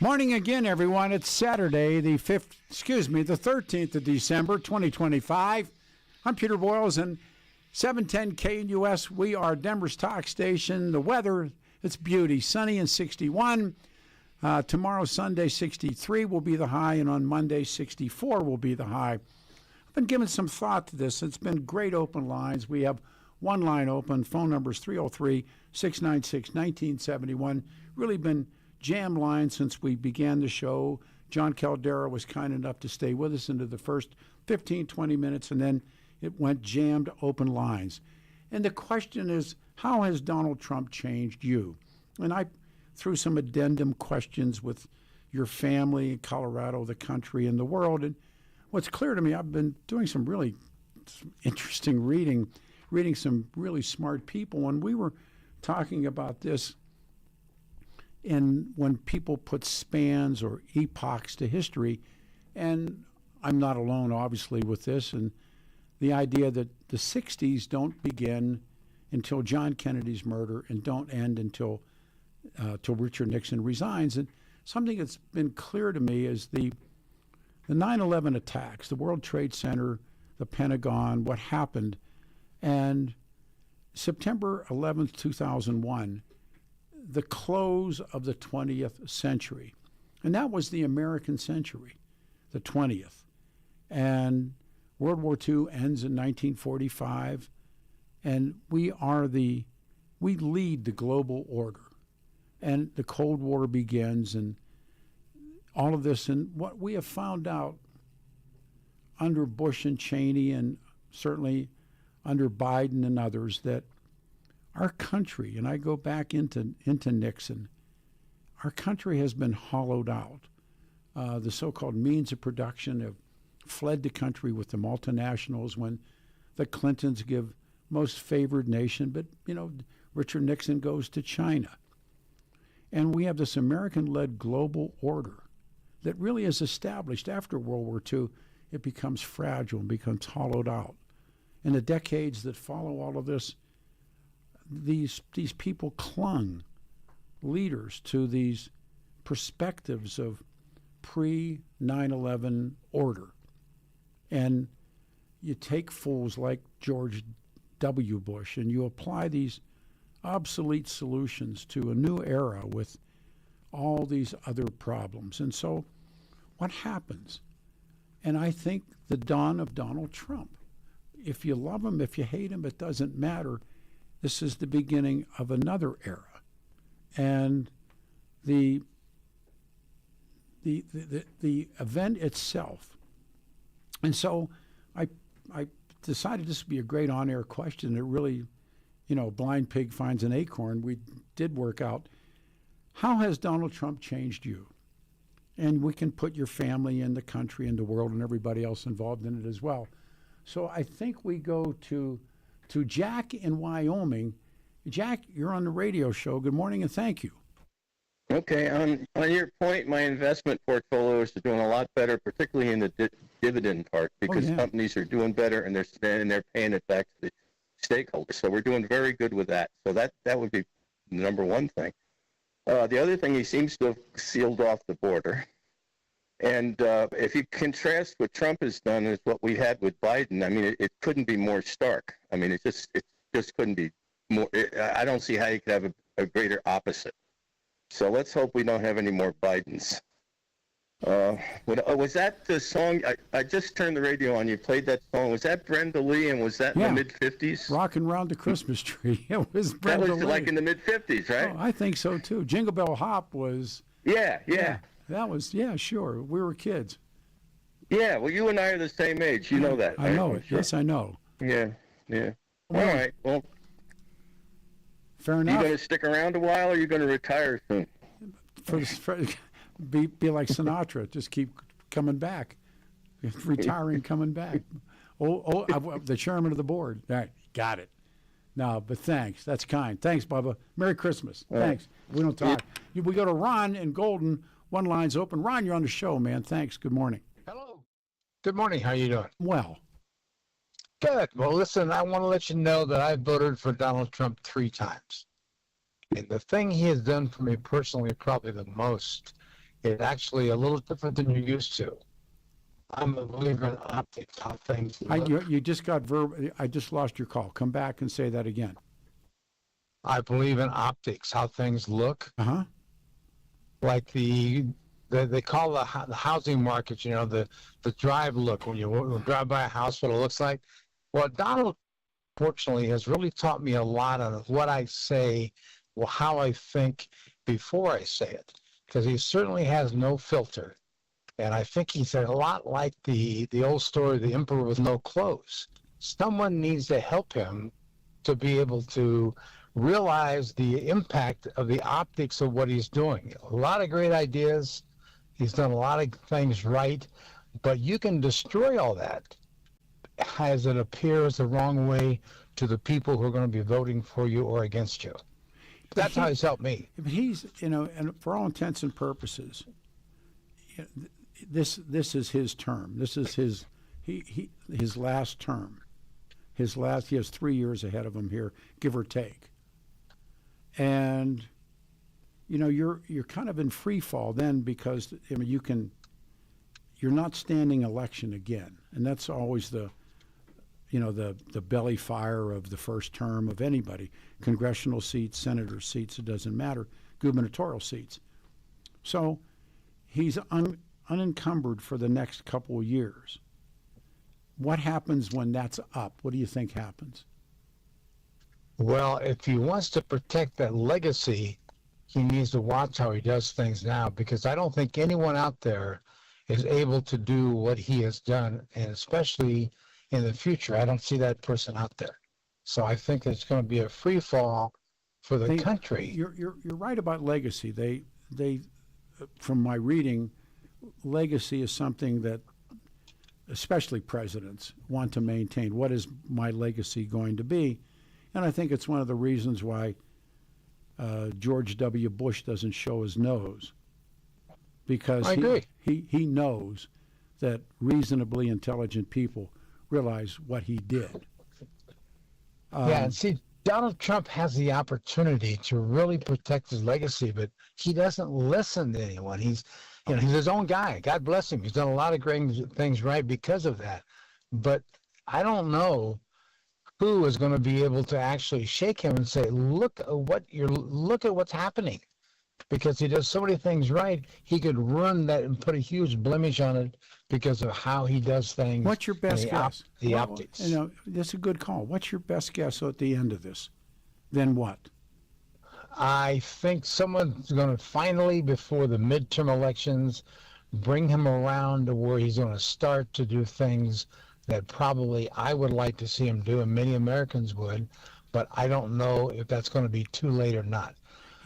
Morning again, everyone. It's Saturday, the 13th of December, 2025. I'm Peter Boyles, and 710 KNUS. We are Denver's talk station. The weather, it's beauty. Sunny and 61. Tomorrow, Sunday, 63 will be the high, and on Monday, 64 will be the high. I've been giving some thought to this. It's been great open lines. We have one line open. Phone number is 303-696-1971. Really been jam line since we began the show. John Caldera was kind enough to stay with us into the first 15, 20 minutes, and then it went jammed open lines. And the question is, how has Donald Trump changed you? And I threw some addendum questions with your family in Colorado, the country, and the world. And what's clear to me, I've been doing some really interesting reading some really smart people, and we were talking about this. And when people put spans or epochs to history, and I'm not alone, obviously, with this, and the idea that the 60s don't begin until John Kennedy's murder and don't end until Richard Nixon resigns. And something that's been clear to me is the 9/11 attacks, the World Trade Center, the Pentagon, what happened, and September 11th, 2001, the close of the 20th century. And that was the American century, the 20th. And World War II ends in 1945, and we lead the global order. And the Cold War begins, and all of this. And what we have found out under Bush and Cheney, and certainly under Biden and others, that our country, and I go back into Nixon, our country has been hollowed out. The so-called means of production have fled the country with the multinationals when the Clintons give most favored nation, but, Richard Nixon goes to China. And we have this American-led global order that really is established after World War II. It becomes fragile and becomes hollowed out. In the decades that follow all of this, these people clung, leaders, to these perspectives of pre-9/11 order. And you take fools like George W. Bush and you apply these obsolete solutions to a new era with all these other problems. And so what happens? And I think the dawn of Donald Trump. If you love him, if you hate him, it doesn't matter. This is the beginning of another era. And the event itself. And so I decided this would be a great on-air question. It really, blind pig finds an acorn. We did work out, how has Donald Trump changed you? And we can put your family and the country and the world and everybody else involved in it as well. So I think we go to Jack in Wyoming. Jack, you're on the radio show. Good morning and thank you. Okay, on your point, my investment portfolio is doing a lot better, particularly in the dividend part, because companies are doing better and they're paying it back to the stakeholders. So we're doing very good with that. So that would be the number one thing. The other thing, he seems to have sealed off the border. And if you contrast what Trump has done is what we had with Biden, I mean, it couldn't be more stark. I mean, it just couldn't be more. I don't see how you could have a greater opposite. So let's hope we don't have any more Bidens. Was that the song? I just turned the radio on. You played that song. Was that Brenda Lee, and was that in the mid-50s? Rockin' Round the Christmas Tree. It was Brenda Lee. That was like in the mid-50s, right? Oh, I think so, too. Jingle Bell Hop was... Yeah. That was, sure. We were kids. Yeah, well, you and I are the same age. You know that, right? I know it. Sure. Yes, I know. Yeah. All right, well... Fair enough. You going to stick around a while, or are you going to retire soon? Be like Sinatra, just keep coming back, retiring, coming back. The chairman of the board. All right, got it. No, but thanks. That's kind. Thanks, Bubba. Merry Christmas. Thanks. We don't talk. We go to Ron in Golden. One line's open. Ron, you're on the show, man. Thanks. Good morning. Hello. Good morning. How you doing? Well. Good. Well, listen, I want to let you know that I voted for Donald Trump 3 times. And the thing he has done for me personally, probably the most, is actually a little different than you're used to. I'm a believer in optics, how things look. You just got I just lost your call. Come back and say that again. I believe in optics, how things look. Uh-huh. Like they call the housing market, the drive look when you drive by a house, what it looks like. Well, Donald, fortunately, has really taught me a lot on what I say, well, how I think before I say it, because he certainly has no filter. And I think he's a lot like the old story, the emperor with no clothes. Someone needs to help him to be able to realize the impact of the optics of what he's doing. A lot of great ideas. He's done a lot of things right, but you can destroy all that as it appears the wrong way to the people who are going to be voting for you or against you. That's how he's helped me. But he's, and for all intents and purposes, this is his term. This is his last term. He has 3 years ahead of him here, give or take. And you're kind of in free fall then, because you're not standing election again, and that's always the belly fire of the first term of anybody. Congressional seats, senator seats, it doesn't matter, gubernatorial seats. So he's unencumbered for the next couple of years. What happens when that's up? What do you think happens? Well, if he wants to protect that legacy, he needs to watch how he does things now, because I don't think anyone out there is able to do what he has done, and especially in the future, I don't see that person out there. So I think it's going to be a free fall for the country. You're right about legacy. They from my reading, legacy is something that especially presidents want to maintain. What is my legacy going to be? And I think it's one of the reasons why George W. Bush doesn't show his nose, because I agree. He knows that reasonably intelligent people realize what he did. Yeah, and see, Donald Trump has the opportunity to really protect his legacy, but he doesn't listen to anyone. He's his own guy. God bless him. He's done a lot of great things right because of that. But I don't know who is going to be able to actually shake him and say, look at what's happening. Because he does so many things right, he could ruin that and put a huge blemish on it because of how he does things. What's your best guess? The optics. That's a good call. What's your best guess at the end of this? Then what? I think someone's going to finally, before the midterm elections, bring him around to where he's going to start to do things that probably I would like to see him do, and many Americans would, but I don't know if that's going to be too late or not.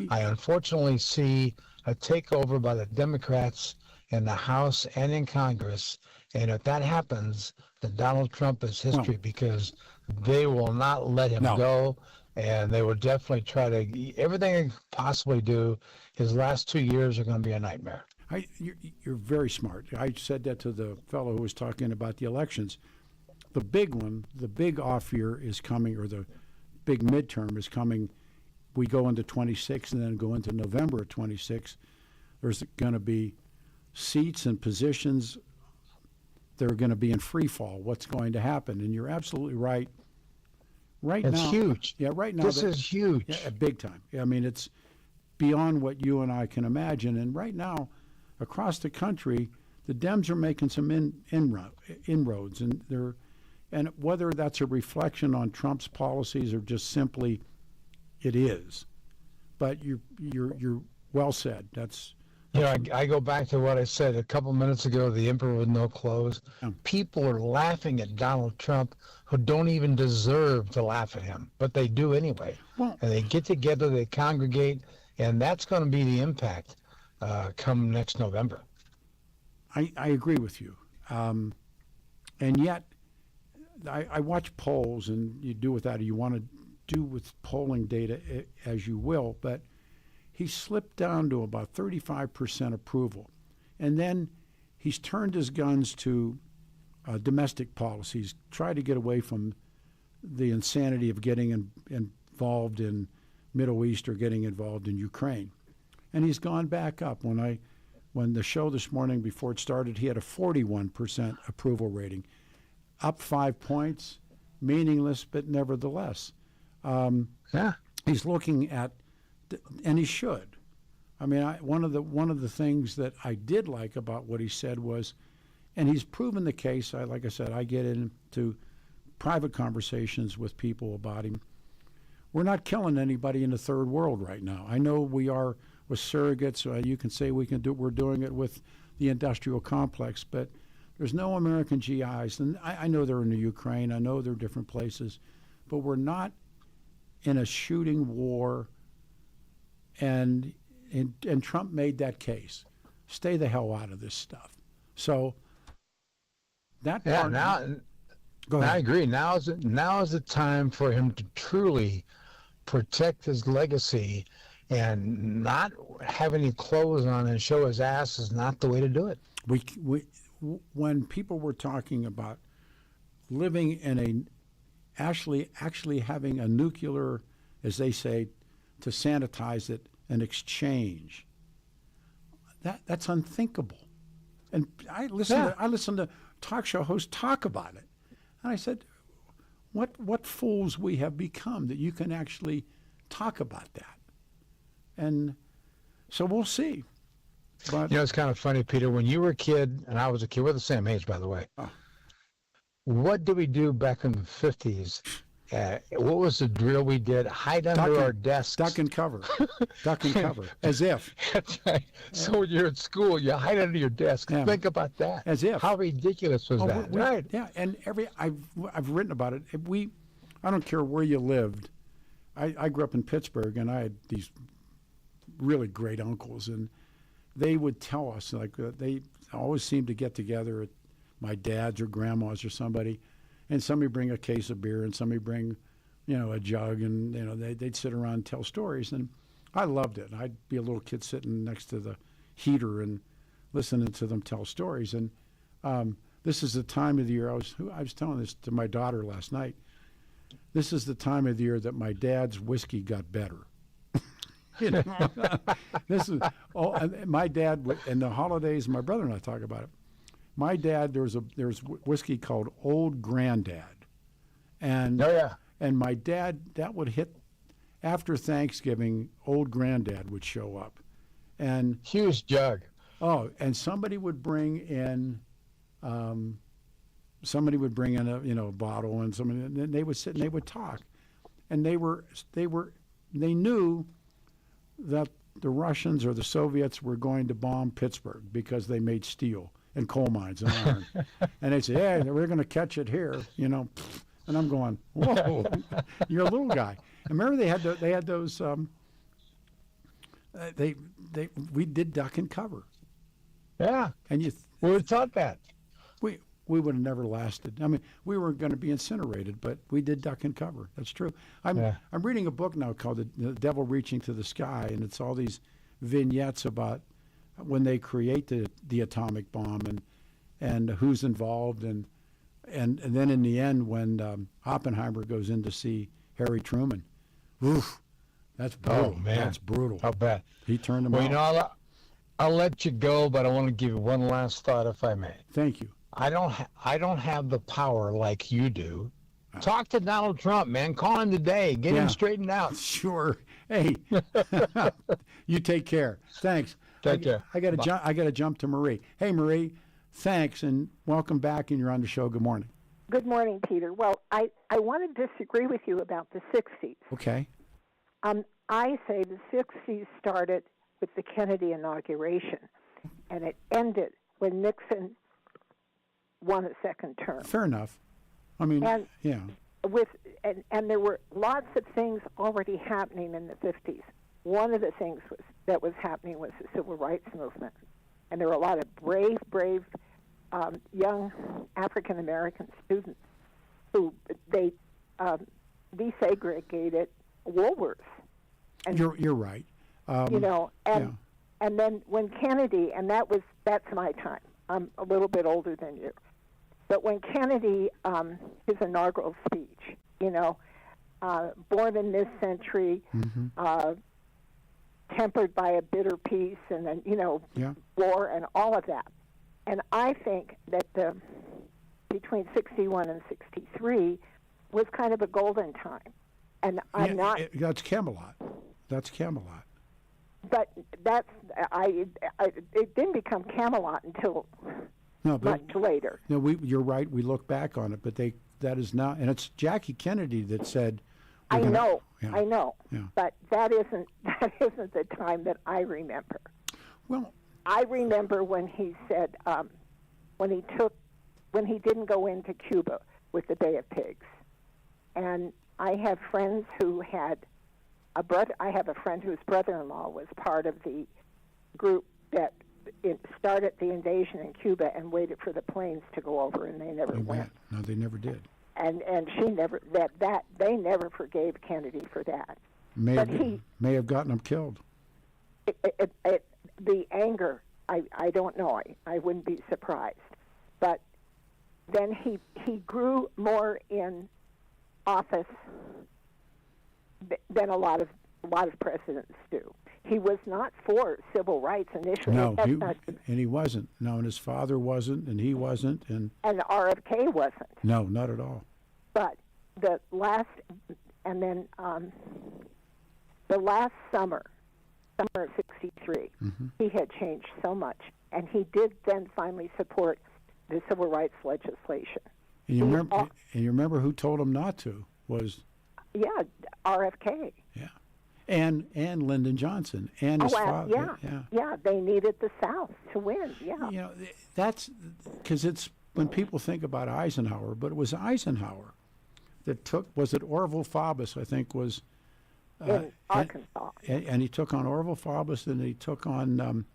I unfortunately see a takeover by the Democrats in the House and in Congress, and if that happens, then Donald Trump is history, because they will not let him go, and they will definitely try to everything they can possibly do. His last 2 years are going to be a nightmare. You're very smart. I said that to the fellow who was talking about the elections. The big one, the big off year is coming, or the big midterm is coming. We go into 26 and then go into November of 26. There's going to be seats and positions that are going to be in free fall. What's going to happen? And you're absolutely right. Right now, it's huge. Yeah, right now. This is huge. Yeah, big time. I mean, it's beyond what you and I can imagine. And right now, across the country, the Dems are making some inroads, and whether that's a reflection on Trump's policies or just simply it is. But you're well said. That's I go back to what I said a couple minutes ago, the emperor with no clothes. People are laughing at Donald Trump who don't even deserve to laugh at him, but they do anyway. And they get together, they congregate, and that's going to be the impact come next November. I agree with you. And yet, I watch polls, and you do with that, or you want to do with polling data as you will, but he slipped down to about 35% approval. And then he's turned his guns to domestic policies, tried to get away from the insanity of getting involved in Middle East or getting involved in Ukraine. And he's gone back up. When I when the show this morning before it started, he had a 41% approval rating, up 5 points, meaningless, but nevertheless. Yeah. He's looking at, and he should. I mean, one of the things that I did like about what he said was, and he's proven the case. Like I said, I get into private conversations with people about him. We're not killing anybody in the third world right now. I know we are with surrogates. You can say we're doing it with the industrial complex, but there's no American GIs. And I know they're in the Ukraine. I know they're different places, but we're not in a shooting war. And Trump made that case. Stay the hell out of this stuff. So that Yeah. part. Now, Go ahead. I agree. Now is the time for him to truly protect his legacy, and not have any clothes on and show his ass is not the way to do it. When people were talking about living in actually having a nuclear, as they say, to sanitize it, an exchange, that's unthinkable. And I listened to talk show hosts talk about it, and I said, what fools we have become that you can actually talk about that. And so we'll see. But It's kind of funny, Peter. When you were a kid and I was a kid, we're the same age, by the way. Oh. What did we do back in the 50s? What was the drill we did? Hide under our desks. duck and cover, duck and cover, as if. That's right. So when you're at school, you hide under your desk. Yeah. Think about that. As if. How ridiculous was that? Right. Yeah, and I've written about it. I don't care where you lived. I grew up in Pittsburgh, and I had these really great uncles, and they would tell us, like, they always seemed to get together at my dad's or grandma's or somebody, and somebody bring a case of beer and somebody bring, a jug, and they'd sit around and tell stories, and I loved it. I'd be a little kid sitting next to the heater and listening to them tell stories. And this is the time of the year. I was telling this to my daughter last night. This is the time of the year that my dad's whiskey got better. This is and my dad in the holidays. My brother and I talk about it. My dad, there's whiskey called Old Granddad, and and my dad, that would hit after Thanksgiving. Old Granddad would show up, and Huge jug. and somebody would bring in a bottle, and then they would sit and they would talk, and they knew that the Russians or the Soviets were going to bomb Pittsburgh because they made steel and coal mines and iron. And they'd say, hey, we're going to catch it here, And I'm going, whoa, you're a little guy. And remember they had those, we did duck and cover. Yeah. And We were taught that. we would have never lasted. I mean, we were going to be incinerated, but we did duck and cover. That's true. I'm reading a book now called The Devil Reaching to the Sky, and it's all these vignettes about when they create the atomic bomb and who's involved, and then in the end when Oppenheimer goes in to see Harry Truman. Oof, that's brutal. Oh, man. That's brutal. How bad. He turned them out. I'll let you go, but I want to give you one last thought, if I may. Thank you. I don't have the power like you do. Talk to Donald Trump, man. Call him today. Get him straightened out. Sure. Hey, you take care. Thanks. Take care. I got to jump to Marie. Hey, Marie, thanks and welcome back. And you're on the show. Good morning. Good morning, Peter. Well, I want to disagree with you about the 60s. Okay. I say the 60s started with the Kennedy inauguration, and it ended when Nixon won a second term. Fair enough. I mean, yeah. And there were lots of things already happening in the 50s. One of the things that was happening was the civil rights movement, and there were a lot of brave young African American students who they desegregated Woolworths. And you're right. And then when Kennedy, and that's my time. I'm a little bit older than you. But when Kennedy, his inaugural speech, born in this century, tempered by a bitter peace and then, Yeah. war and all of that. And I think that between 61 and 63 was kind of a golden time. And I'm not... That's Camelot. That's Camelot. But it didn't become Camelot until much later. No, you're right. We look back on it, but that is not, and it's Jackie Kennedy that said. I know, Yeah. but that isn't the time that I remember. Well, I remember when he said when he didn't go into Cuba with the Bay of Pigs, and I have friends who had a brother. I have a friend whose brother-in-law was part of the group that started the invasion in Cuba and waited for the planes to go over, and they never went. No, they never did. And she never they never forgave Kennedy for that. May have gotten him killed. The anger, I don't know. I wouldn't be surprised. But then he grew more in office than a lot of presidents do. He was not for civil rights initially. No, and he wasn't. No, and his father wasn't, and he wasn't, and RFK wasn't. No, not at all. But the last summer of '63, he had changed so much, and he did then finally support the civil rights legislation. And you remember who told him not to was? Yeah, RFK. Yeah. And Lyndon Johnson and his father. Yeah, they needed the South to win. Yeah, that's because it's when people think about Eisenhower, but it was Eisenhower that was it Orville Faubus? I think was in Arkansas, and he took on Orville Faubus, and he took on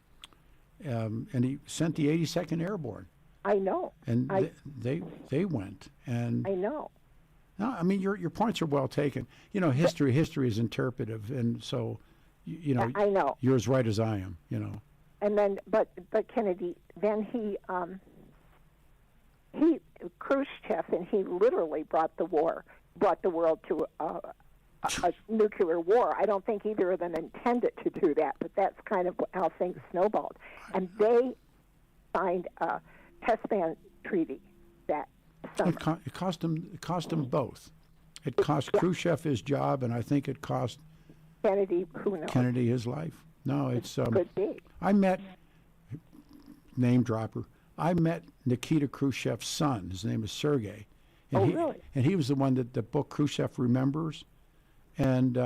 and he sent the 82nd Airborne. I know, and they went, and I know. No, I mean your points are well taken. History is interpretive, and so I know you're as right as I am. And then, but Kennedy, then he Khrushchev, and he literally brought the world to a nuclear war. I don't think either of them intended to do that, but that's kind of how things snowballed. And they signed a test ban treaty that summer. It cost him both. It cost Khrushchev his job, and I think it cost Kennedy. Who knows? Kennedy his life. No, it's could be. I met name dropper. I met Nikita Khrushchev's son. His name is Sergei. And really? And he was the one that the book Khrushchev Remembers, and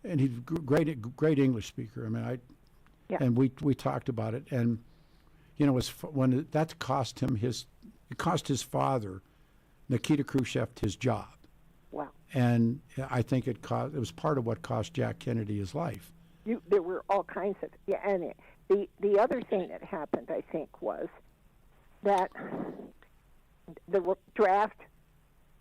he's great English speaker. I mean, and we talked about it, and that cost him it cost his father, Nikita Khrushchev, his job. Wow. And I think it was part of what cost Jack Kennedy his life. There were all kinds of and the other thing that happened, I think, was that the draft,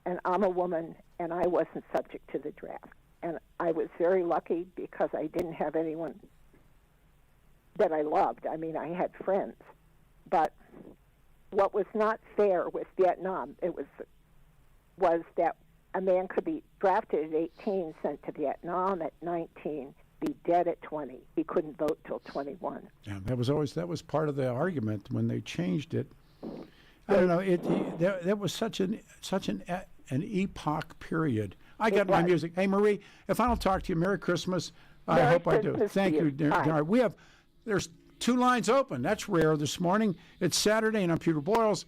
and I'm a woman, and I wasn't subject to the draft, and I was very lucky because I didn't have anyone that I loved. I mean, I had friends, but what was not fair with Vietnam was that a man could be drafted at 18, sent to Vietnam at 19, be dead at 20. He couldn't vote till 21. Yeah, that was part of the argument when they changed it. I don't know. That was such an epoch period. I got my music. Hey, Marie, if I don't talk to you, Merry Christmas. I hope I do. Thank you. There's 2 lines open. That's rare this morning. It's Saturday, and I'm Peter Boyles.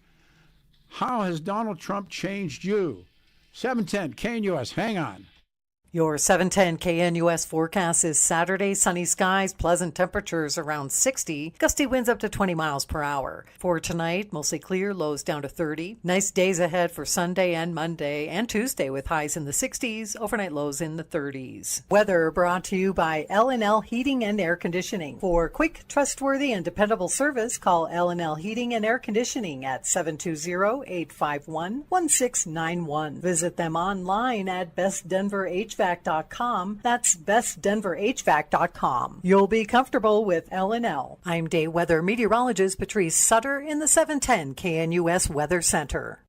How has Donald Trump changed you? 710 KNUS. Hang on. Your 710 KNUS forecast is Saturday, sunny skies, pleasant temperatures around 60, gusty winds up to 20 miles per hour. For tonight, mostly clear, lows down to 30. Nice days ahead for Sunday and Monday and Tuesday with highs in the 60s, overnight lows in the 30s. Weather brought to you by L&L Heating and Air Conditioning. For quick, trustworthy, and dependable service, call L&L Heating and Air Conditioning at 720-851-1691. Visit them online at bestdenverhvac.com. That's bestdenverhvac.com. You'll be comfortable with L&L. I'm day weather meteorologist Patrice Sutter in the 710 KNUS Weather Center.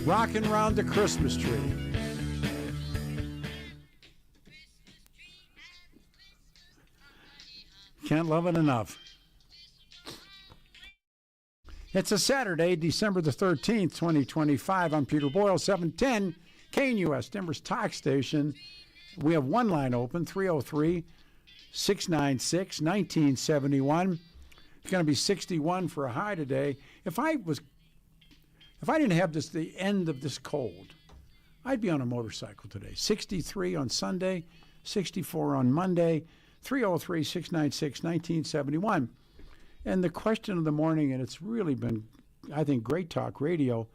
rocking around the Christmas tree. Can't love it enough. It's a Saturday, December the 13th, 2025. I'm Peter Boyle, 710 KNUS, Denver's talk station. We have one line open, 303-696-1971. It's going to be 61 for a high today. If I didn't have the end of this cold, I'd be on a motorcycle today. 63 on Sunday, 64 on Monday, 303-696-1971. And the question of the morning, and it's really been, I think, great talk radio,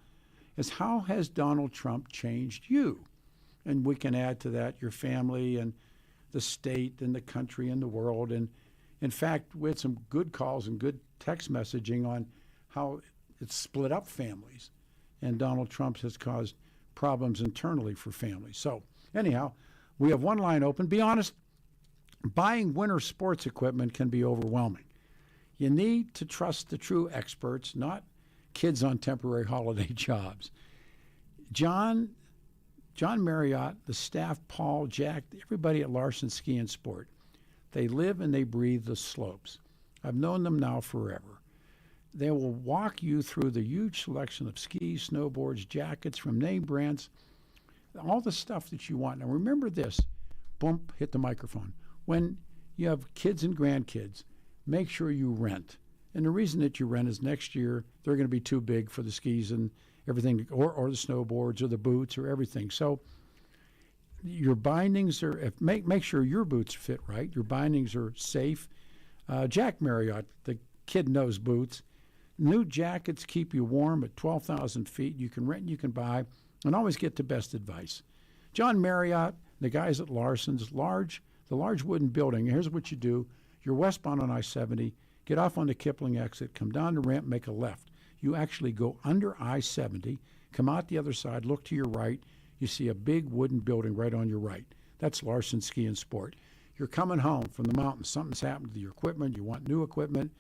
is how has Donald Trump changed you? And we can add to that your family and the state and the country and the world. And in fact, we had some good calls and good text messaging on how it's split up families. And Donald Trump has caused problems internally for families. So anyhow, we have one line open. Be honest, buying winter sports equipment can be overwhelming. You need to trust the true experts, not kids on temporary holiday jobs. John Marriott, the staff, Paul, Jack, everybody at Larson Ski and Sport, they live and they breathe the slopes. I've known them now forever. They will walk you through the huge selection of skis, snowboards, jackets from name brands, all the stuff that you want. Now remember this, bump, hit the microphone. When you have kids and grandkids, make sure you rent. And the reason that you rent is next year they're going to be too big for the skis and everything, or the snowboards or the boots or everything. So your bindings are, make sure your boots fit right. Your bindings are safe. Jack Marriott, the kid knows boots. New jackets keep you warm at 12,000 feet. You can rent and you can buy, and always get the best advice. John Marriott, the guys at Larson's, the large wooden building. Here's what you do. You're westbound on I-70, get off on the Kipling exit, come down the ramp, make a left. You actually go under I-70, come out the other side, look to your right. You see a big wooden building right on your right. That's Larson Ski and Sport. You're coming home from the mountains. Something's happened to your equipment. You want new equipment.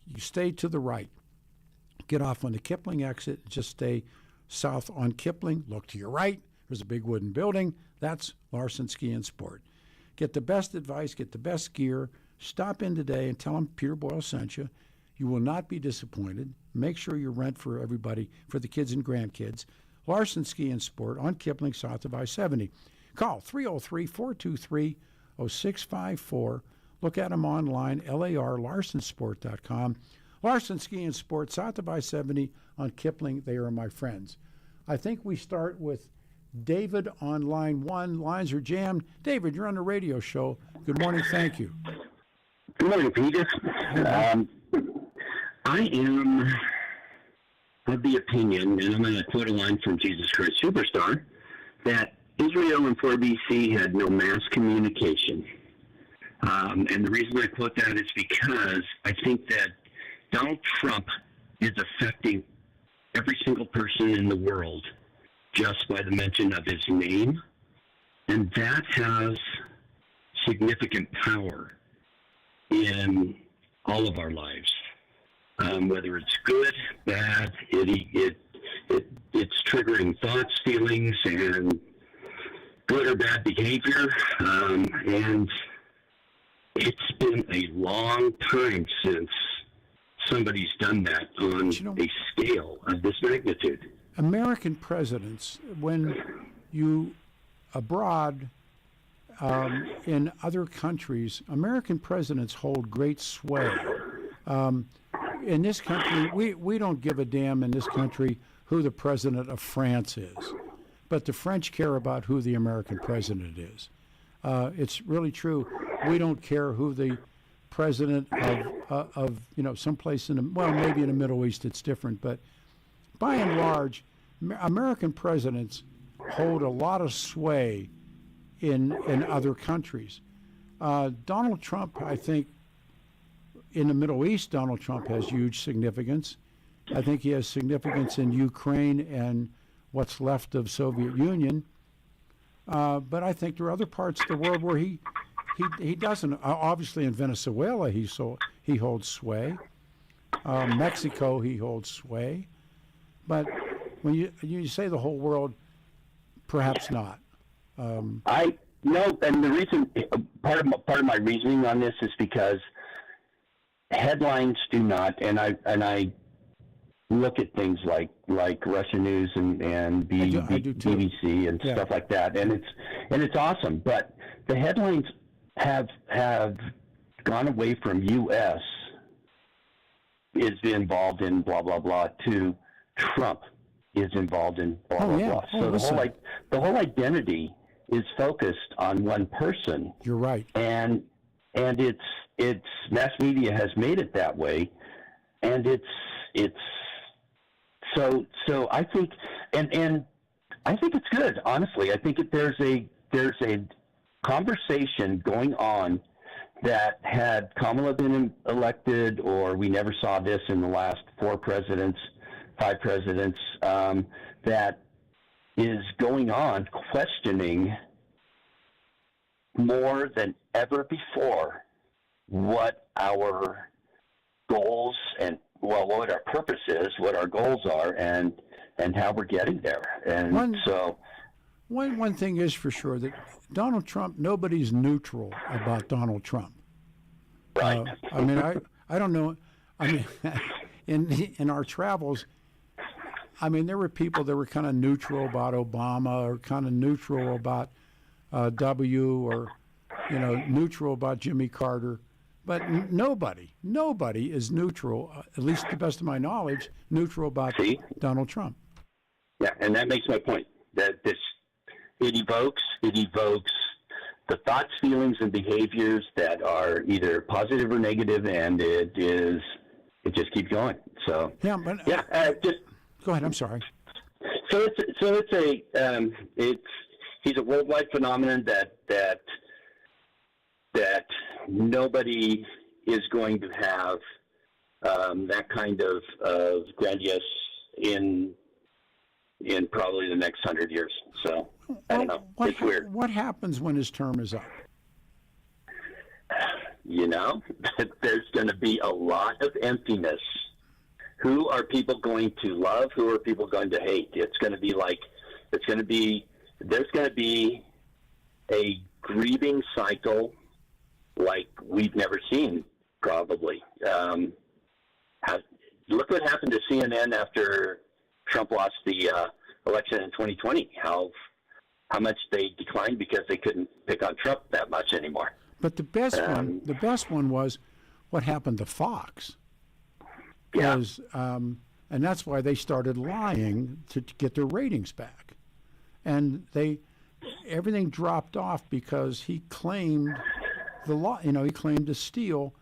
You stay to the right. Get off on the Kipling exit. Just stay south on Kipling. Look to your right. There's a big wooden building. That's Larson Ski and Sport. Get the best advice. Get the best gear. Stop in today and tell them Peter Boyle sent you. You will not be disappointed. Make sure you rent for everybody, for the kids and grandkids. Larson Ski and Sport on Kipling, south of I-70. Call 303-423-0654. Look at them online, larlarsensport.com. Larson Ski and Sport, south of I-70 on Kipling. They are my friends. I think we start with David on line one. Lines are jammed. David, you're on the radio show. Good morning. Thank you. Good morning, Peter. I am of the opinion, and I'm going to quote a line from Jesus Christ Superstar, that Israel in 4 BC had no mass communication. And the reason I quote that is because I think that Donald Trump is affecting every single person in the world just by the mention of his name, and that has significant power in all of our lives. Whether it's good, bad, it's triggering thoughts, feelings, and good or bad behavior. And it's been a long time since somebody's done that on a scale of this magnitude. American presidents, when you abroad in other countries, American presidents hold great sway. In this country, we don't give a damn in this country who the president of France is, but the French care about who the American president is. It's really true. We don't care who the president of someplace maybe in the Middle East it's different, but by and large, American presidents hold a lot of sway in other countries. Donald Trump, I think, in the Middle East, Donald Trump has huge significance. I think he has significance in Ukraine and what's left of Soviet Union. But I think there are other parts of the world where he doesn't. Obviously, in Venezuela, he holds sway. Mexico, he holds sway. But When you say the whole world, perhaps not. I no, and the reason part of my reasoning on this is because headlines do not, and I look at things like Russian news and I do too. BBC and stuff like that, and it's awesome. But the headlines have gone away from U.S. is involved in blah blah blah to Trump is involved in blah blah blah. So the whole identity is focused on one person. You're right. And it's mass media has made it that way, and it's so I think and I think it's good, honestly. I think there's a conversation going on that had Kamala been elected, or we never saw this in the last 5 presidents, that is going on, questioning more than ever before what our goals and what our purpose is, what our goals are, and how we're getting there. And one thing is for sure, that Donald Trump, nobody's neutral about Donald Trump. Right. I mean, I don't know. I mean, in our travels, I mean, there were people that were kind of neutral about Obama, or kind of neutral about W, or neutral about Jimmy Carter. But nobody is neutral, at least to the best of my knowledge, neutral about Donald Trump. Yeah, and that makes my point. That it evokes the thoughts, feelings, and behaviors that are either positive or negative, and it just keeps going. So yeah, but just go ahead. I'm sorry. So he's a worldwide phenomenon that nobody is going to have that kind of grandiose in probably the next 100 years. So I don't know. It's weird. What happens when his term is up? There's going to be a lot of emptiness. Who are people going to love? Who are people going to hate? There's going to be a grieving cycle like we've never seen, probably. Look what happened to CNN after Trump lost the election in 2020. How much they declined because they couldn't pick on Trump that much anymore. But the best one was what happened to Fox. Yeah. And that's why they started lying to get their ratings back, and everything dropped off because he claimed the law. He claimed to steal,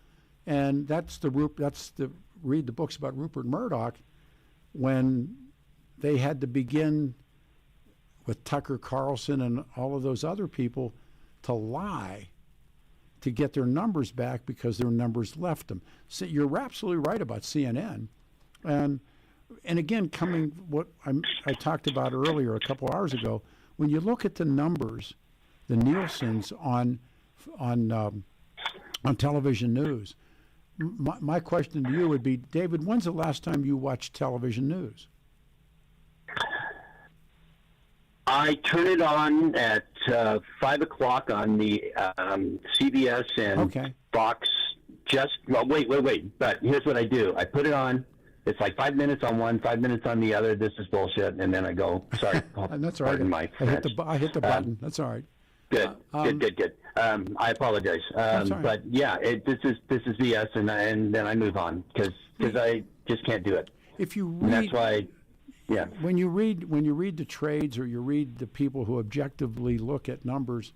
and read the books about Rupert Murdoch, when they had to begin with Tucker Carlson and all of those other people to lie to get their numbers back because their numbers left them. So you're absolutely right about CNN, and again, what I talked about earlier a couple hours ago, when you look at the numbers, the Nielsen's on television news. My question to you would be, David, when's the last time you watched television news? I turn it on at 5 o'clock on the CBS and Fox. Wait. But here's what I do. I put it on. It's like 5 minutes on one, 5 minutes on the other. This is bullshit. And then I go, sorry. And that's all right. I hit the button. That's all right. Good. I apologize. But yeah, this is BS, and then I move on because I just can't do it. If you read, and that's why. Yeah. When you read the trades, or you read the people who objectively look at numbers,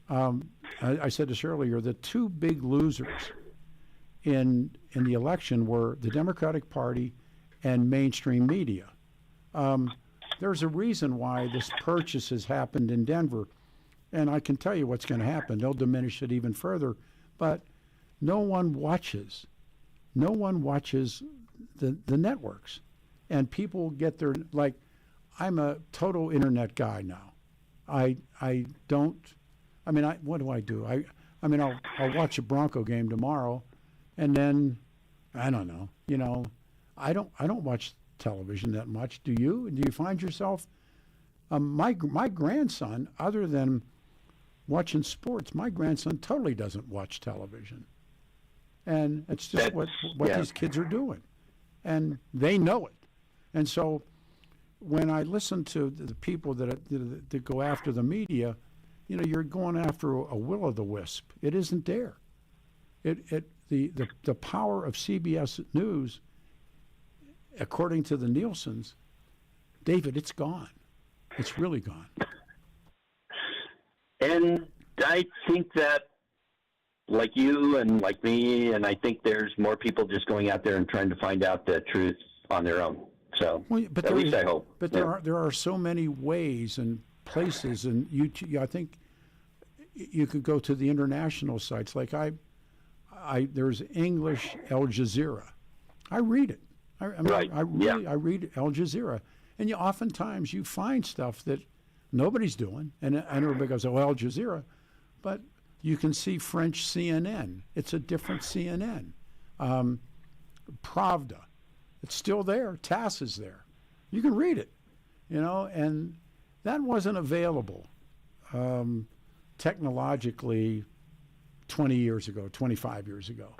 I said this earlier, the two big losers in the election were the Democratic Party and mainstream media. There's a reason why this purchase has happened in Denver, and I can tell you what's going to happen. They'll diminish it even further, but no one watches the networks. And people get their, like, I'm a total internet guy now. What do I do? I'll watch a Bronco game tomorrow, and then I don't know. I don't watch television that much. Do you? Do you find yourself? My grandson, other than watching sports, my grandson totally doesn't watch television, and it's just what these kids are doing, and they know it. And so, when I listen to the people that go after the media, you're going after a will-o'-the-wisp. It isn't there. The power of CBS News, according to the Nielsen's, David, it's gone. It's really gone. And I think that, like you and like me, and I think there's more people just going out there and trying to find out the truth on their own. So, but at least I hope. But there are so many ways and places, and I think you could go to the international sites. Like there's English Al Jazeera. I read it. I read Al Jazeera, and oftentimes you find stuff that nobody's doing, and everybody goes, "Oh, Al Jazeera," but you can see French CNN. It's a different CNN. Pravda, it's still there. TASS is there. You can read it, and that wasn't available technologically 20 years ago, 25 years ago,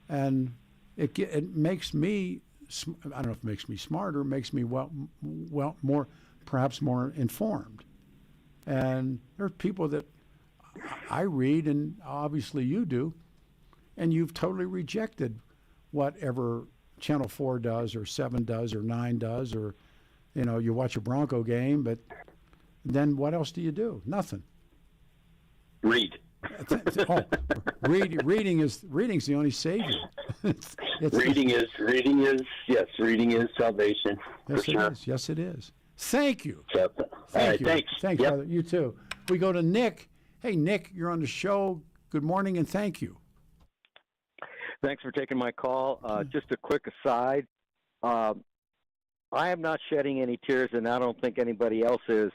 and it makes me, I don't know if it makes me smarter, makes me perhaps more informed. And there are people that I read, and obviously you do, and you've totally rejected whatever Channel 4 does or 7 does or 9 does, or you watch a Bronco game, but then what else do you do? Nothing. Read. Reading's the only savior. Reading is salvation. Yes, it is. Yes, it is. Thank you. Thank you. Thanks, Yep. brother. You too. We go to Nick. Hey, Nick, you're on the show. Good morning and thank you. Thanks for taking my call. Just a quick aside. I am not shedding any tears, and I don't think anybody else is,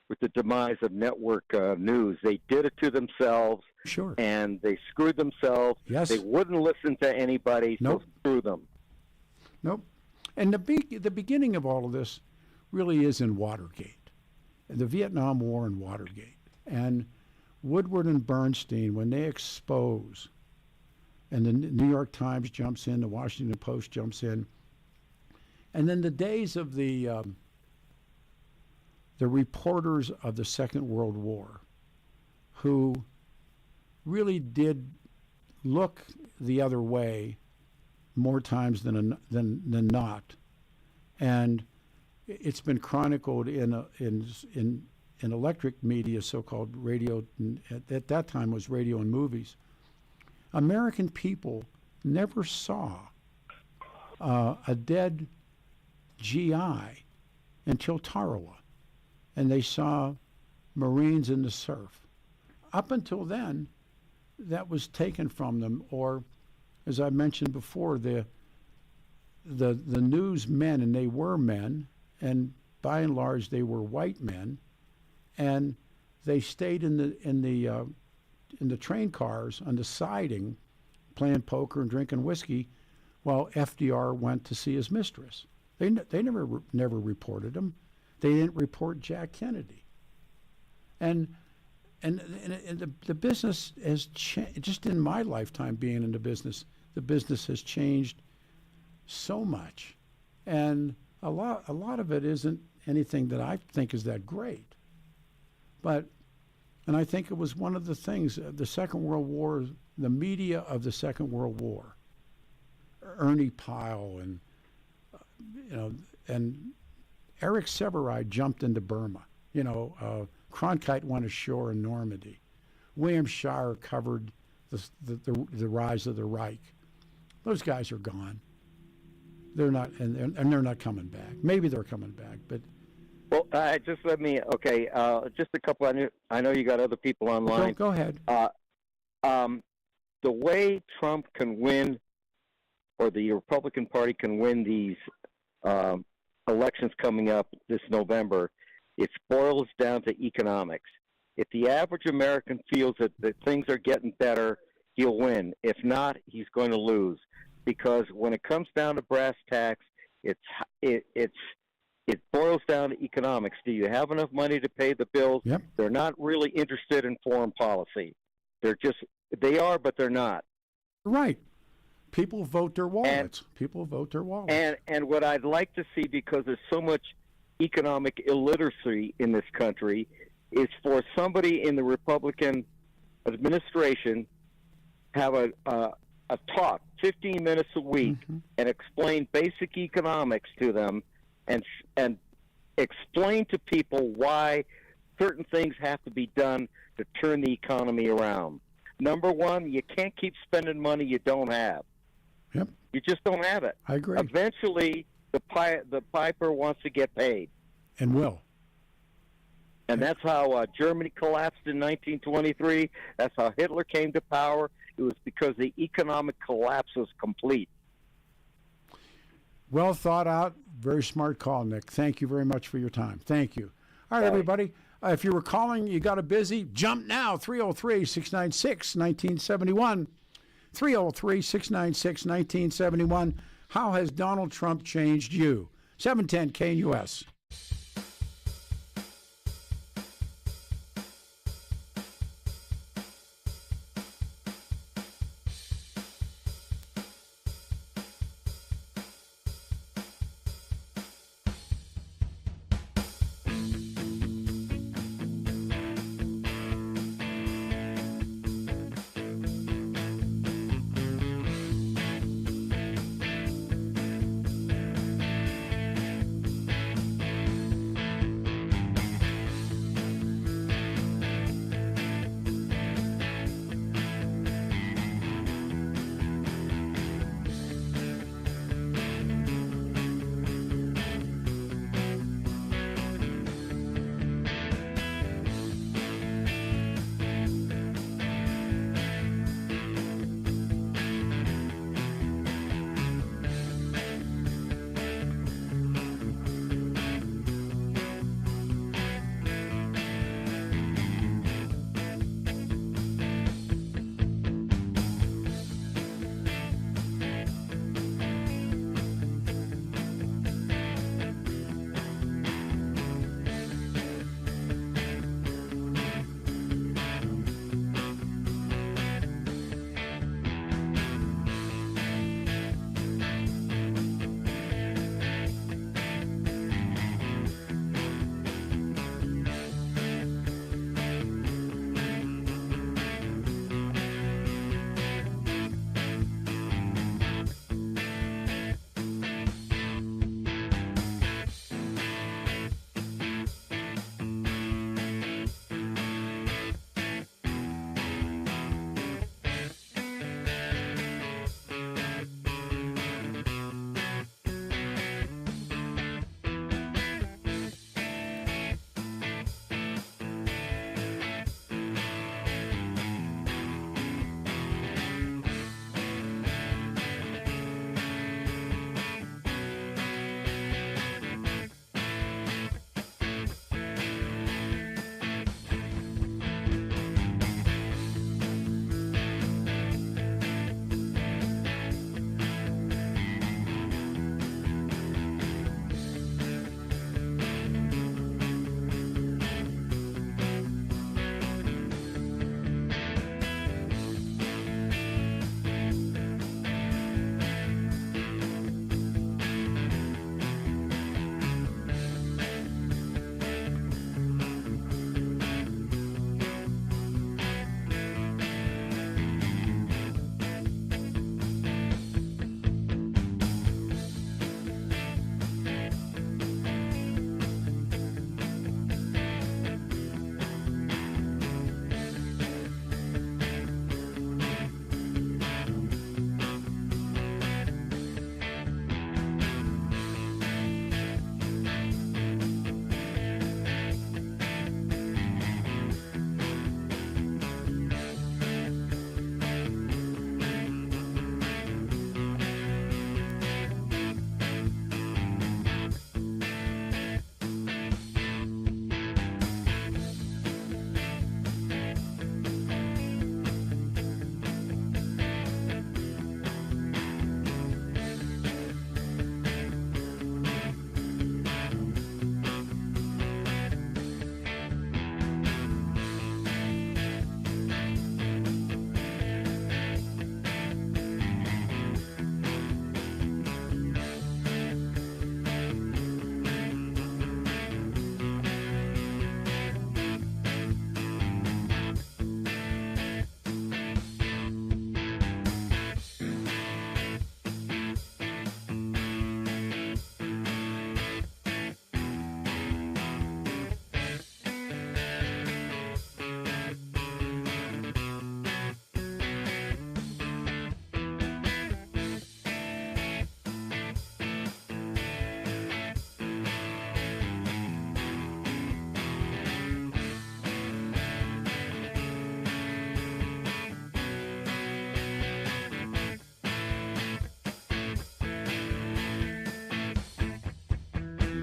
with the demise of network news. They did it to themselves. Sure. And they screwed themselves. Yes. They wouldn't listen to anybody, Nope. so screw them. Nope. And the beginning of all of this really is in Watergate, the Vietnam War and Watergate. And Woodward and Bernstein, when they expose, and the New York Times jumps in, the Washington Post jumps in, and then the days of the reporters of the Second World War, who really did look the other way more times than not, and it's been chronicled in electric media, so-called radio. At that time, was radio and movies. American people never saw a dead GI until Tarawa, and they saw Marines in the surf. Up until then, that was taken from them, or, as I mentioned before, the newsmen, and they were men, and by and large they were white men, and they stayed in the train cars on the siding, playing poker and drinking whiskey, while FDR went to see his mistress. They never reported him. They didn't report Jack Kennedy. And the business has changed. Just in my lifetime being in the business has changed so much, and a lot of it isn't anything that I think is that great. And I think it was one of the things, the Second World War, the media of the Second World War, Ernie Pyle and Eric Sevareid jumped into Burma. Cronkite went ashore in Normandy. William Shirer covered the rise of the Reich. Those guys are gone. They're not, and they're not coming back. Maybe they're coming back, but. Well, just let me. Okay, just a couple. I know you got other people online. Go ahead. The way Trump can win, or the Republican Party can win these elections coming up this November, it boils down to economics. If the average American feels that things are getting better, he'll win. If not, he's going to lose. Because when it comes down to brass tacks, It's it boils down to economics. Do you have enough money to pay the bills? Yep. They're not really interested in foreign policy. They are, but they're not. Right. People vote their wallets. People vote their wallets. And what I'd like to see, because there's so much economic illiteracy in this country, is for somebody in the Republican administration have a talk 15 minutes a week and explain basic economics to them and explain to people why certain things have to be done to turn the economy around. Number one, you can't keep spending money you don't have. Yep. You just don't have it. I agree. Eventually, the piper wants to get paid. And will. And that's how Germany collapsed in 1923. That's how Hitler came to power. It was because the economic collapse was complete. Well thought out. Very smart call, Nick. Thank you very much for your time. Thank you. All right, everybody. If you were calling, you got a busy, jump now. 303-696-1971. 303-696-1971. How has Donald Trump changed you? 710 KNUS.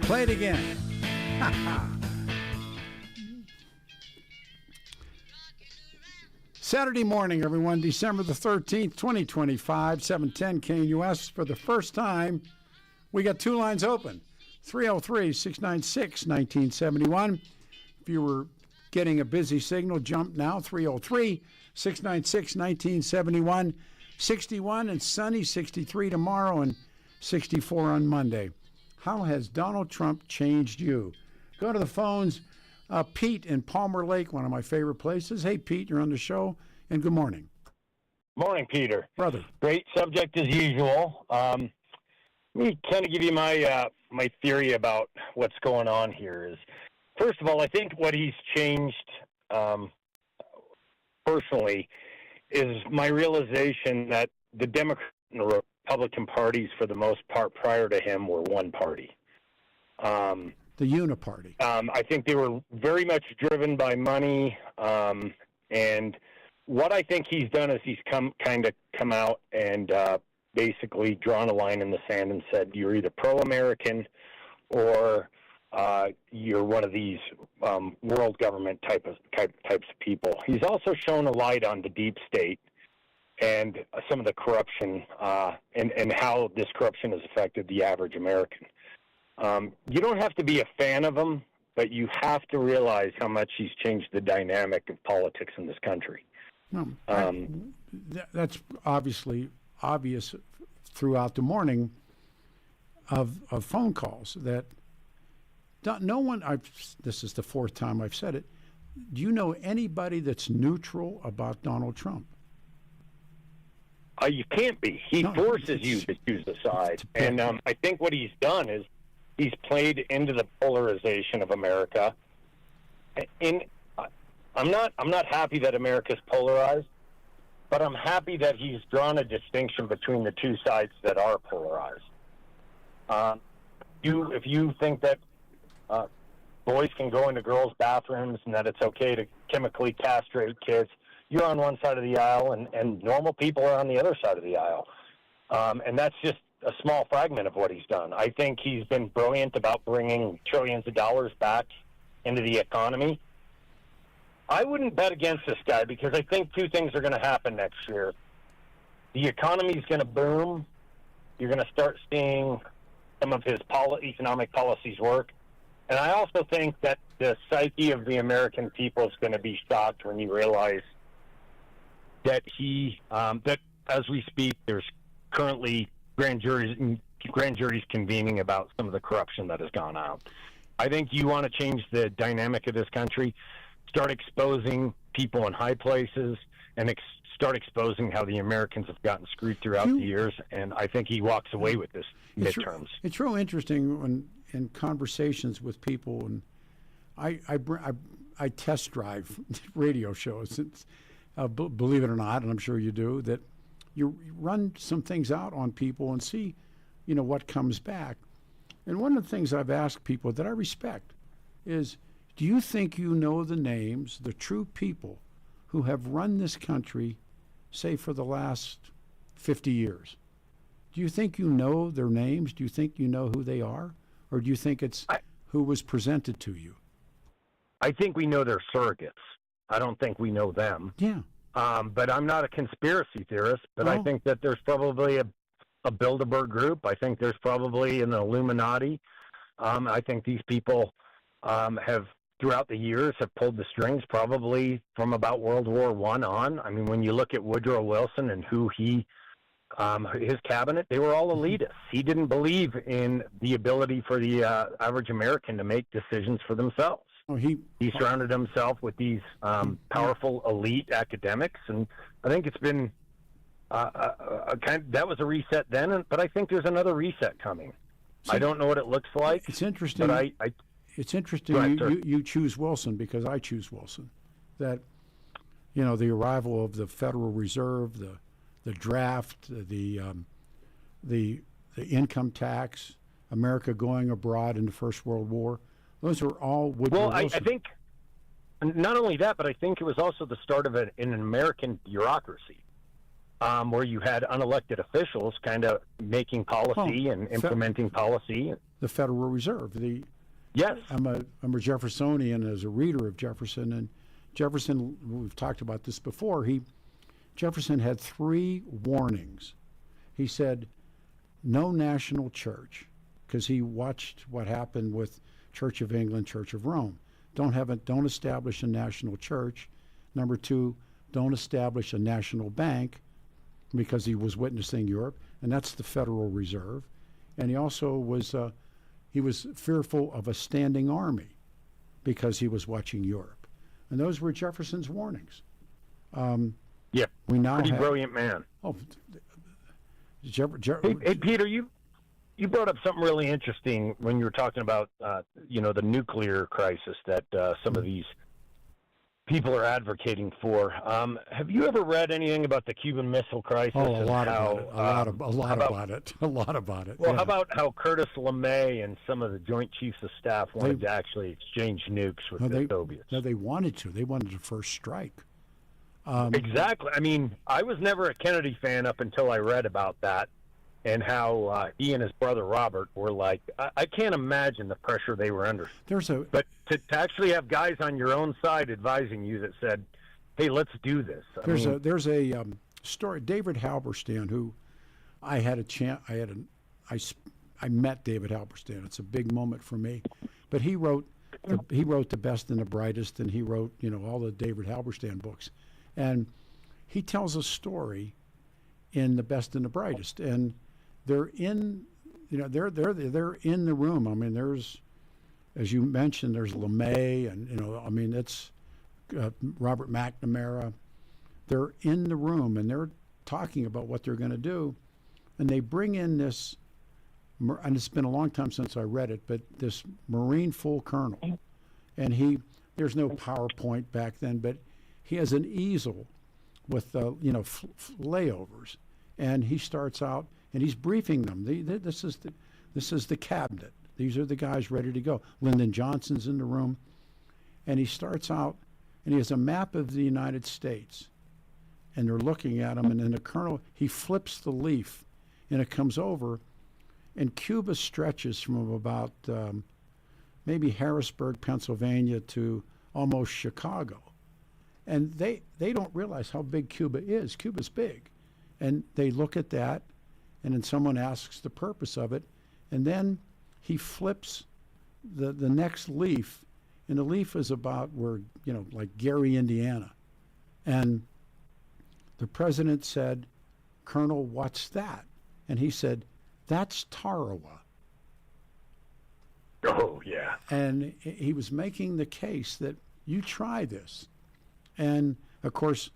Play it again. Saturday morning, everyone, December the 13th, 2025, 710 KNUS. For the first time, we got two lines open, 303-696-1971. If you were getting a busy signal, jump now, 303-696-1971. 61 and sunny, 63 tomorrow, and 64 on Monday. How has Donald Trump changed you? Go to the phones. Pete in Palmer Lake, one of my favorite places. Hey, Pete, you're on the show, and good morning. Morning, Peter. Brother. Great subject as usual. Let me kind of give you my my theory about what's going on here. Is first of all, I think what he's changed personally is my realization that the Democrat and the Republican parties, for the most part, prior to him, were one party. The Uniparty. I think they were very much driven by money, and what I think he's done is he's come out and basically drawn a line in the sand and said, you're either pro-American or you're one of these world government types of people. He's also shown a light on the deep state and some of the corruption and how this corruption has affected the average American. You don't have to be a fan of him, but you have to realize how much he's changed the dynamic of politics in this country. No, that's obviously obvious throughout the morning of phone calls that no one, this is the fourth time I've said it, do you know anybody that's neutral about Donald Trump? You can't be. He forces you to choose a side. And I think what he's done is he's played into the polarization of America. And I'm not happy that America's polarized, but I'm happy that he's drawn a distinction between the two sides that are polarized. If you think that boys can go into girls' bathrooms and that it's okay to chemically castrate kids, you're on one side of the aisle, and normal people are on the other side of the aisle. And that's just a small fragment of what he's done. I think he's been brilliant about bringing trillions of dollars back into the economy. I wouldn't bet against this guy because I think two things are going to happen next year. The economy is going to boom. You're going to start seeing some of his economic policies work. And I also think that the psyche of the American people is going to be shocked when you realize that that as we speak, there's currently grand juries convening about some of the corruption that has gone out. I think you want to change the dynamic of this country, start exposing people in high places, and start exposing how the Americans have gotten screwed throughout the years. And I think he walks away with this midterms. It's real interesting when in conversations with people, and I test drive radio shows. Believe it or not, and I'm sure you do, that you run some things out on people and see, what comes back. And one of the things I've asked people that I respect is, do you think you know the names, the true people who have run this country, say, for the last 50 years? Do you think you know their names? Do you think you know who they are? Or do you think it's who was presented to you? I think we know their surrogates. I don't think we know them. Yeah. But I'm not a conspiracy theorist, but I think that there's probably a Bilderberg group. I think there's probably an Illuminati. I think these people have, throughout the years, have pulled the strings probably from about World War I on. I mean, when you look at Woodrow Wilson and who his cabinet, they were all elitists. He didn't believe in the ability for the average American to make decisions for themselves. He surrounded himself with these powerful elite academics, and I think it's been that was a reset then, but I think there's another reset coming. I don't know what it looks like. It's interesting. But it's interesting you choose Wilson because I choose Wilson. That the arrival of the Federal Reserve, the draft, the income tax, America going abroad in the First World War. Those are all Woodrow Wilson. I think not only that, but I think it was also the start of an American bureaucracy. where you had unelected officials kind of making policy and implementing policy. The Federal Reserve. Yes. I'm a Jeffersonian as a reader of Jefferson, and Jefferson, we've talked about this before, Jefferson had 3 warnings. He said, no national church, because he watched what happened with Church of England, Church of Rome. Don't establish a national church. Number 2, don't establish a national bank, because he was witnessing Europe, and that's the Federal Reserve. And he also was fearful of a standing army because he was watching Europe. And those were Jefferson's warnings. Yeah, we now pretty have, brilliant man. Oh, Hey, Peter, you brought up something really interesting when you were talking about the nuclear crisis that some of these people are advocating for. Have you ever read anything about the Cuban Missile Crisis? Oh, a lot about it. Well, how about how Curtis LeMay and some of the Joint Chiefs of Staff wanted to actually exchange nukes with the Soviets? No, they wanted to. They wanted to first strike. Exactly. I mean, I was never a Kennedy fan up until I read about that and how he and his brother Robert were like, I can't imagine the pressure they were under. But to actually have guys on your own side advising you that said, hey, let's do this. There's a story, David Halberstam, who I met David Halberstam. It's a big moment for me. But he wrote The Best and the Brightest, and he wrote, all the David Halberstam books. And he tells a story in The Best and the Brightest, and they're in the room. I mean, there's, as you mentioned, there's LeMay, and it's Robert McNamara. They're in the room and they're talking about what they're going to do, and they bring in this, and it's been a long time since I read it, but this Marine full colonel, and there's no PowerPoint back then, but he has an easel with layovers, and he starts out and he's briefing them. This is the cabinet. These are the guys ready to go. Lyndon Johnson's in the room, and he starts out and he has a map of the United States, and they're looking at him, and then the colonel, he flips the leaf, and it comes over, and Cuba stretches from about maybe Harrisburg, Pennsylvania, to almost Chicago. And they don't realize how big Cuba is. Cuba's big. And they look at that, and then someone asks the purpose of it, and then he flips the next leaf, and the leaf is about where, like Gary, Indiana. And the president said, Colonel, what's that? And he said, that's Tarawa. Oh, yeah. And he was making the case that you try this. And of course,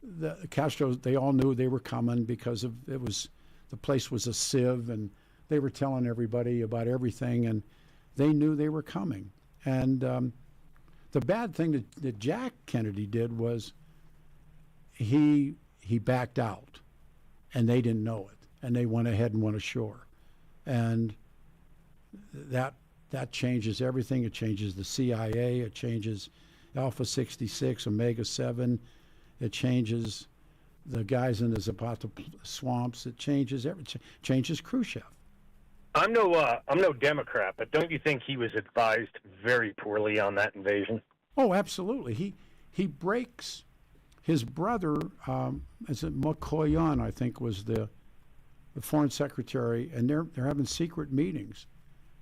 the Castros, they all knew they were coming because the place was a sieve, and they were telling everybody about everything, and they knew they were coming. And the bad thing that Jack Kennedy did was he backed out, and they didn't know it, and they went ahead and went ashore. And that changes everything. It changes the CIA. It changes Alpha 66, Omega 7. It changes the guys in the Zapata swamps. It changes changes Khrushchev. I'm no Democrat, but don't you think he was advised very poorly on that invasion? Oh, absolutely. He breaks his brother. Is it Mikoyan, I think, was the foreign secretary, and they're having secret meetings,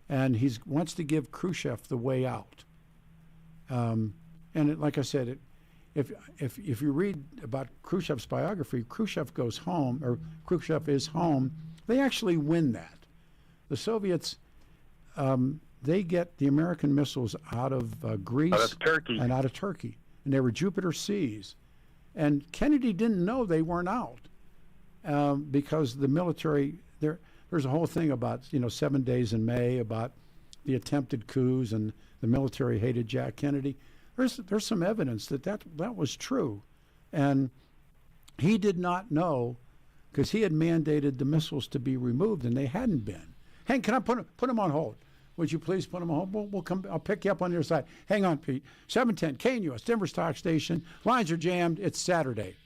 and he wants to give Khrushchev the way out. Like I said, if you read about Khrushchev's biography, Khrushchev goes home, or Khrushchev is home. They actually win that. The Soviets, they get the American missiles out of Greece, out of Turkey, and they were Jupiter Cs. And Kennedy didn't know they weren't out because the military. There's a whole thing about 7 days in May about the attempted coups, and the military hated Jack Kennedy. There's some evidence that was true, and he did not know because he had mandated the missiles to be removed, and they hadn't been. Hank, can I put them on hold? Would you please put them on hold? We'll come. I'll pick you up on your side. Hang on, Pete. 710 KNUS, Denver's talk station. Lines are jammed. It's Saturday.